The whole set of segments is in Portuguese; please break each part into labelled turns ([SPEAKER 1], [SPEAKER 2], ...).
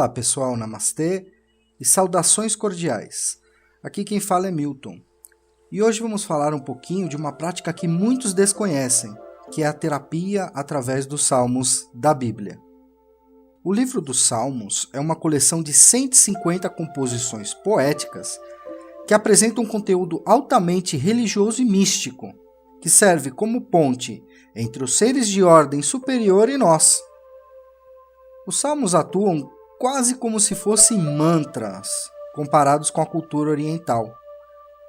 [SPEAKER 1] Olá pessoal, namastê e saudações cordiais. Aqui quem fala é Milton. E hoje vamos falar um pouquinho de uma prática que muitos desconhecem, que é a terapia através dos Salmos da Bíblia. O livro dos Salmos é uma coleção de 150 composições poéticas que apresentam um conteúdo altamente religioso e místico, que serve como ponte entre os seres de ordem superior e nós. Os Salmos atuam quase como se fossem mantras, comparados com a cultura oriental.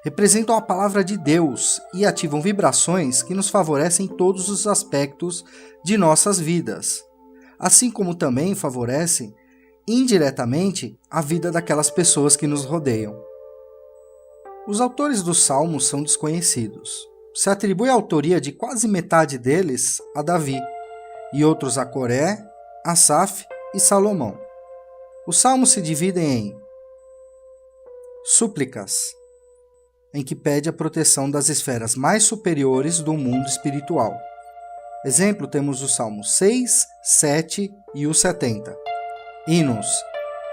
[SPEAKER 1] Representam a palavra de Deus e ativam vibrações que nos favorecem em todos os aspectos de nossas vidas, assim como também favorecem, indiretamente, a vida daquelas pessoas que nos rodeiam. Os autores dos Salmos são desconhecidos. Se atribui a autoria de quase metade deles a Davi, e outros a Coré, Asaf e Salomão. Os Salmos se dividem em súplicas, em que pede a proteção das esferas mais superiores do mundo espiritual. Exemplo, temos os Salmos 6, 7 e o 70. Hinos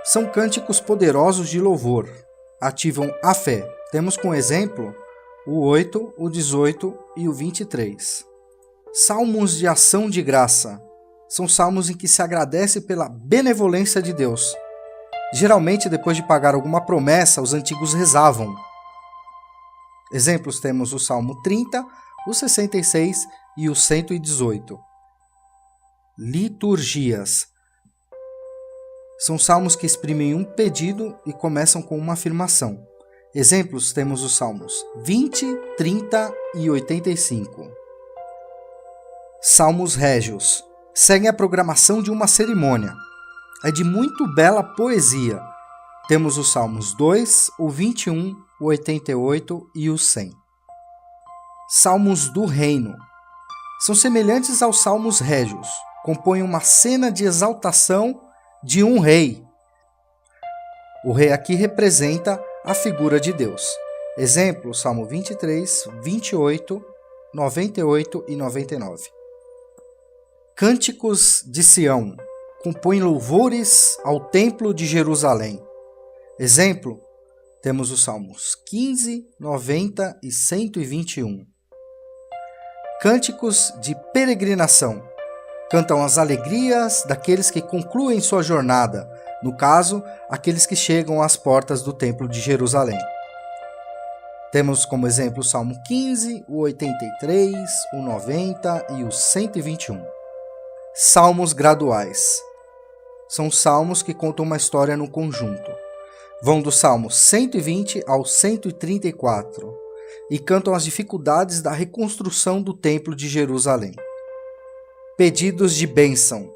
[SPEAKER 1] são cânticos poderosos de louvor, ativam a fé. Temos como exemplo o 8, o 18 e o 23. Salmos de ação de graça são salmos em que se agradece pela benevolência de Deus. Geralmente, depois de pagar alguma promessa, os antigos rezavam. Exemplos temos o Salmo 30, o 66 e o 118. Liturgias são salmos que exprimem um pedido e começam com uma afirmação. Exemplos temos os Salmos 20, 30 e 85. Salmos régios seguem a programação de uma cerimônia. É de muito bela poesia. Temos os Salmos 2, o 21, o 88 e o 100. Salmos do Reino são semelhantes aos Salmos régios. Compõem uma cena de exaltação de um rei. O rei aqui representa a figura de Deus. Exemplo, Salmo 23, 28, 98 e 99. Cânticos de Sião compõem louvores ao Templo de Jerusalém. Exemplo, temos os Salmos 15, 90 e 121. Cânticos de peregrinação cantam as alegrias daqueles que concluem sua jornada, no caso, aqueles que chegam às portas do Templo de Jerusalém. Temos como exemplo o Salmo 15, o 83, o 90 e o 121. Salmos graduais. São salmos que contam uma história no conjunto. Vão do Salmo 120 ao 134 e cantam as dificuldades da reconstrução do Templo de Jerusalém. Pedidos de bênção.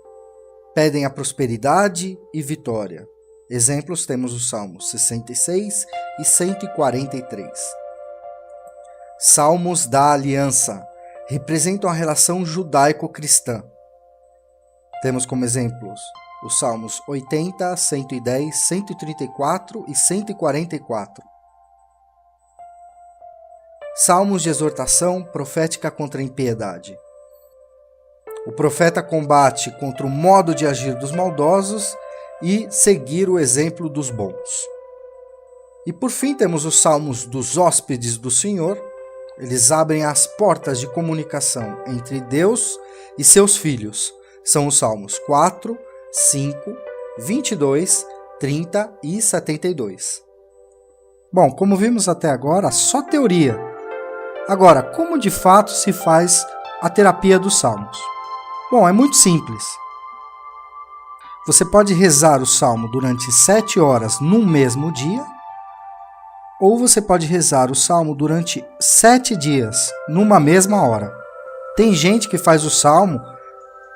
[SPEAKER 1] Pedem a prosperidade e vitória. Exemplos temos os Salmos 66 e 143. Salmos da Aliança. Representam a relação judaico-cristã. Temos como exemplos os Salmos 80, 110, 134 e 144. Salmos de exortação profética contra a impiedade. O profeta combate contra o modo de agir dos maldosos e seguir o exemplo dos bons. E por fim temos os Salmos dos hóspedes do Senhor. Eles abrem as portas de comunicação entre Deus e seus filhos. São os Salmos 4, 5, 22, 30 e 72. Bom, como vimos até agora, só teoria. Agora, como de fato se faz a terapia dos Salmos? Bom, é muito simples. Você pode rezar o Salmo durante 7 horas num mesmo dia, ou você pode rezar o Salmo durante 7 dias, numa mesma hora. Tem gente que faz o Salmo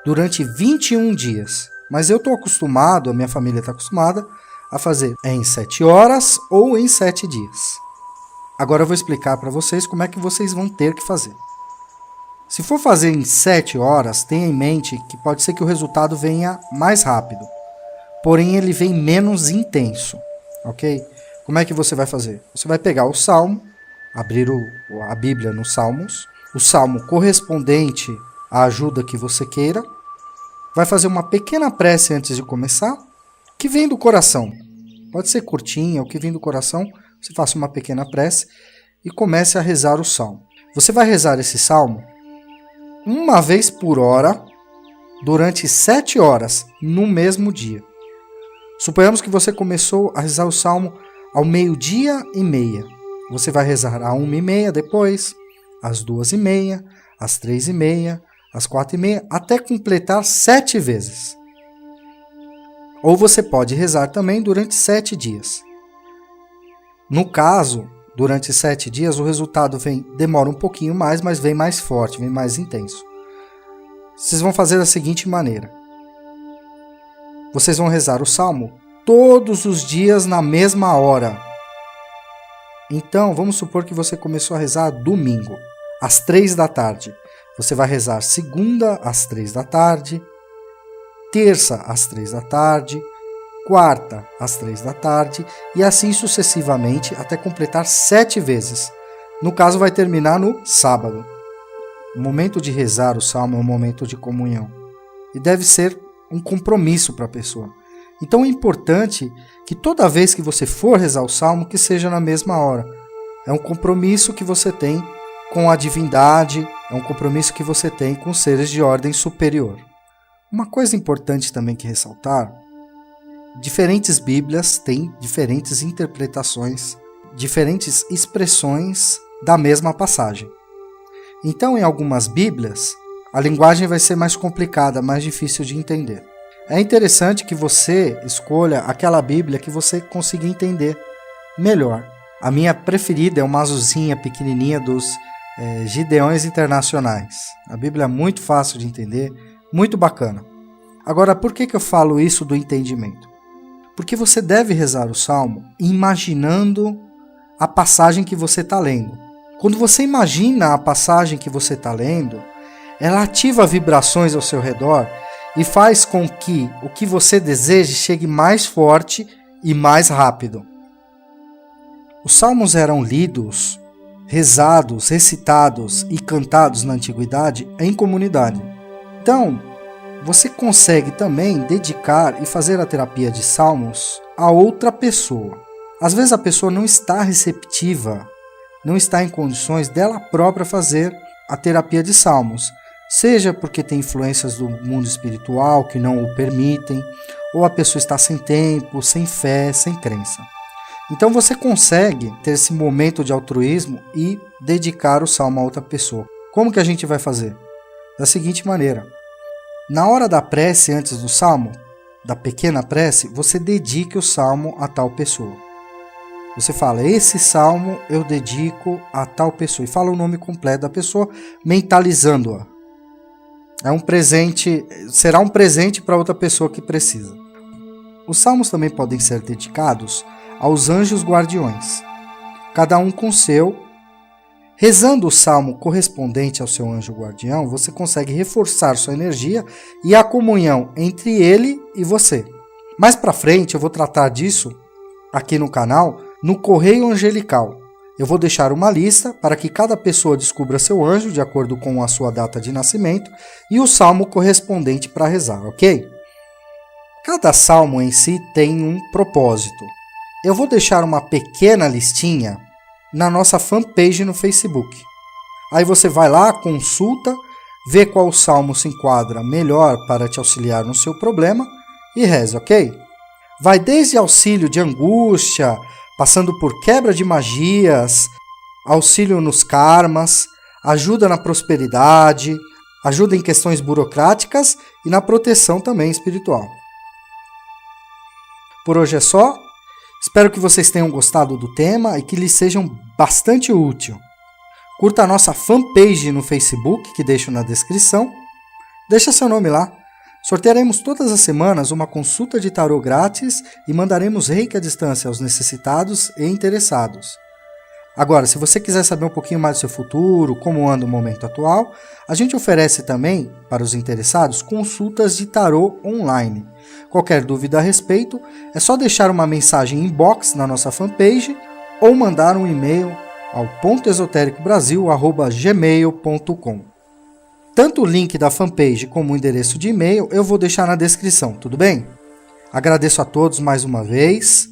[SPEAKER 1] durante 21 dias, mas eu estou acostumado, a minha família está acostumada, a fazer em 7 horas ou em 7 dias. Agora eu vou explicar para vocês como é que vocês vão ter que fazer. Se for fazer em 7 horas, tenha em mente que pode ser que o resultado venha mais rápido, porém ele vem menos intenso, ok? Como é que você vai fazer? Você vai pegar o Salmo, abrir a Bíblia nos Salmos, o Salmo correspondente à ajuda que você queira, vai fazer uma pequena prece antes de começar, que vem do coração. Pode ser curtinha, o que vem do coração, você faça uma pequena prece e comece a rezar o salmo. Você vai rezar esse salmo uma vez por hora, durante 7 horas, no mesmo dia. Suponhamos que você começou a rezar o salmo ao 12:30. Você vai rezar às 1:30 depois, às 2:30, às 3:30, às 4:30, até completar 7 vezes. Ou você pode rezar também durante 7 dias. No caso, durante 7 dias, o resultado demora um pouquinho mais, mas vem mais forte, vem mais intenso. Vocês vão fazer da seguinte maneira. Vocês vão rezar o salmo todos os dias na mesma hora. Então, vamos supor que você começou a rezar domingo, às 3 da tarde. Você vai rezar segunda, às 3 da tarde, terça, às 3 da tarde, quarta, às 3 da tarde, e assim sucessivamente até completar 7 vezes. No caso, vai terminar no sábado. O momento de rezar o salmo é um momento de comunhão. E deve ser um compromisso para a pessoa. Então é importante que toda vez que você for rezar o salmo, que seja na mesma hora. É um compromisso que você tem com a divindade, é um compromisso que você tem com seres de ordem superior. Uma coisa importante também que ressaltar, diferentes Bíblias têm diferentes interpretações, diferentes expressões da mesma passagem. Então, em algumas Bíblias, a linguagem vai ser mais complicada, mais difícil de entender. É interessante que você escolha aquela Bíblia que você consiga entender melhor. A minha preferida é uma azulzinha pequenininha dos Gideões Internacionais. A Bíblia é muito fácil de entender, muito bacana. Agora, por que eu falo isso do entendimento? Porque você deve rezar o salmo imaginando a passagem que você está lendo. Quando você imagina a passagem que você está lendo, ela ativa vibrações ao seu redor e faz com que o que você deseje chegue mais forte e mais rápido. Os salmos eram lidos, rezados, recitados e cantados na antiguidade em comunidade. Então, você consegue também dedicar e fazer a terapia de salmos a outra pessoa. Às vezes a pessoa não está receptiva, não está em condições dela própria fazer a terapia de salmos, seja porque tem influências do mundo espiritual que não o permitem, ou a pessoa está sem tempo, sem fé, sem crença. Então você consegue ter esse momento de altruísmo e dedicar o salmo a outra pessoa. Como que a gente vai fazer? Da seguinte maneira. Na hora da prece, antes do salmo, da pequena prece, você dedique o salmo a tal pessoa. Você fala, esse salmo eu dedico a tal pessoa. E fala o nome completo da pessoa, mentalizando-a. É um presente, será um presente para outra pessoa que precisa. Os salmos também podem ser dedicados aos anjos guardiões, cada um com seu. Rezando o salmo correspondente ao seu anjo guardião, você consegue reforçar sua energia e a comunhão entre ele e você. Mais para frente eu vou tratar disso aqui no canal, no Correio Angelical. Eu vou deixar uma lista para que cada pessoa descubra seu anjo de acordo com a sua data de nascimento e o salmo correspondente para rezar, ok? Cada salmo em si tem um propósito. Eu vou deixar uma pequena listinha na nossa fanpage no Facebook. Aí você vai lá, consulta, vê qual salmo se enquadra melhor para te auxiliar no seu problema e reza, ok? Vai desde auxílio de angústia, passando por quebra de magias, auxílio nos karmas, ajuda na prosperidade, ajuda em questões burocráticas e na proteção também espiritual. Por hoje é só. Espero que vocês tenham gostado do tema e que lhes sejam bastante útil. Curta a nossa fanpage no Facebook, que deixo na descrição. Deixa seu nome lá. Sortearemos todas as semanas uma consulta de tarô grátis e mandaremos reiki à distância aos necessitados e interessados. Agora, se você quiser saber um pouquinho mais do seu futuro, como anda o momento atual, a gente oferece também, para os interessados, consultas de tarô online. Qualquer dúvida a respeito, é só deixar uma mensagem inbox na nossa fanpage ou mandar um e-mail ao pontoesotericobrasil@gmail.com. Tanto o link da fanpage como o endereço de e-mail eu vou deixar na descrição, tudo bem? Agradeço a todos mais uma vez,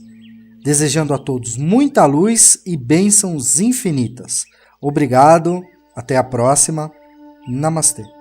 [SPEAKER 1] desejando a todos muita luz e bênçãos infinitas. Obrigado, até a próxima. Namastê.